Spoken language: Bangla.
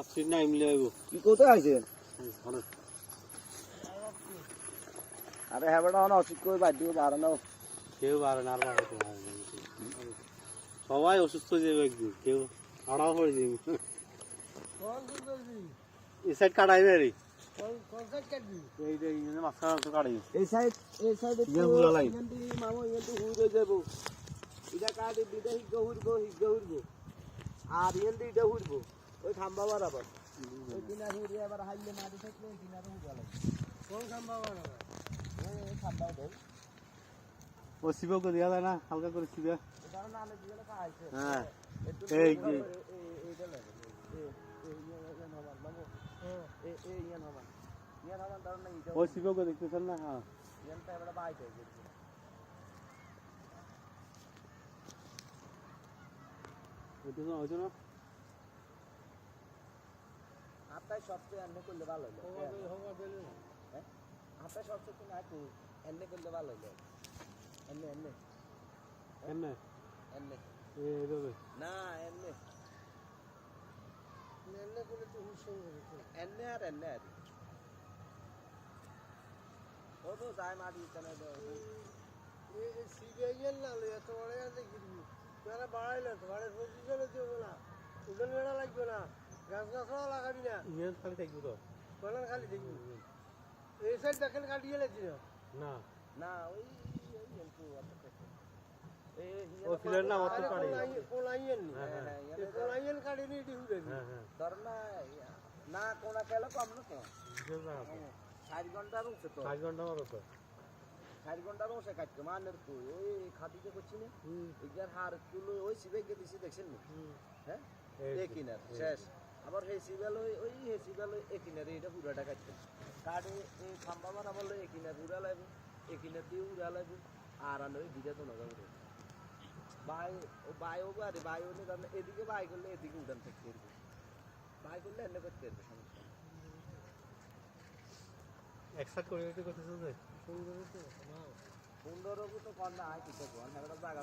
আসছি না এমনি আইব কি কোথায় আইছেন? ভালো আরে হ্যাঁ বেটা অসুখ করে বাদ দিয়ে বাড়ানো নাও। কেউ পারে না আর বাড়াতে পারে না। সবাই অসুস্থ যাবে একদিন কেউ আড়াও পড়ে যাবে এই সাইড কাটাইবে রে এই যে এই মাছখানা তো কাটাই এই সাইডে গুলো লাই মামু এখানে হুই রয়ে যাবো এটা কাটে দিতে হিগ্গ হুড়বো আর এখান এটা হুড়বো ওই খাম্বা বাড়াবার ওই কিনার হুড়ে আবার হাইলে মাটি থাকলে ওই কিনারে হুড়া লাগে কোন খাম্বা বাড়াবার ওই খাম্বা দেয় ও শিব করে দেওয়া যায় না হালকা করে শিবে এটা না আলে দিয়ে খাইছে হ্যাঁ এই যে এইটা লাগে এই ইয়ান হবার মামু এই ইয়ান হবার ধর না এটা ও শিব করে দেখতেছেন না হ্যাঁ ইয়ানটা এবারে বাইতে গেছে ওইটা না ওইটা না আপনার সবচেয়ে এনে করলে ভালো হলো হ্যাঁ আপনার সবচেয়ে না একটু এনে করলে ভালো হলো এনে এনে এনে এইভাবে না এনে করলে তো হুসুম এনে আর ও তো যায় মাটি কেন সিবিআইএল না লইয়া তো ওরে আছে গিরবি তোরা বাড়াইলে তো বাড়াই পজিশনে দেবো না উড়ন বেড়া লাগবে না গাছও লাগাবি না ইয়ে খালি থাকবো তো কোনার খালি দেখবি এই সাইড দেখেন কাটিয়ে লেছি না না ওই ও ফিলের না অত কাটে কোলাইয়েন কোলাইয়েন কাটিনি এটি হুড়ে ধর না কোনা খেলে কম না তো 4 ঘন্টা রুছে তো 4 ঘন্টা মারো তো 4 ঘন্টা রুছে কাটতে মানের তো ওই খাদিতে করছি না এগার হার কিলো ওই সিবে গে দিছি দেখছেন না হ্যাঁ এই কিনার শেষ আবার হে সিবেল ওই হে সিবেল এই কিনারে এটা পুরাটা কাটতে কাটে এই খাম্বা মারা বললে এই কিনার পুরা লাগবে এই কিনার দিয়ে পুরা লাগবে আর আলো ওই দিটা তো না যাবে বাই ও আরে বাই ও না এদিকে বাই করলে এদিকে উড়ান থাকতে পারবে বাই করলে এনে করতে পারবে সমস্যা একসাথে করে দিতে করতেছ যে সুন্দর তো না সুন্দর তো কর না কিছু কোন একটা জায়গা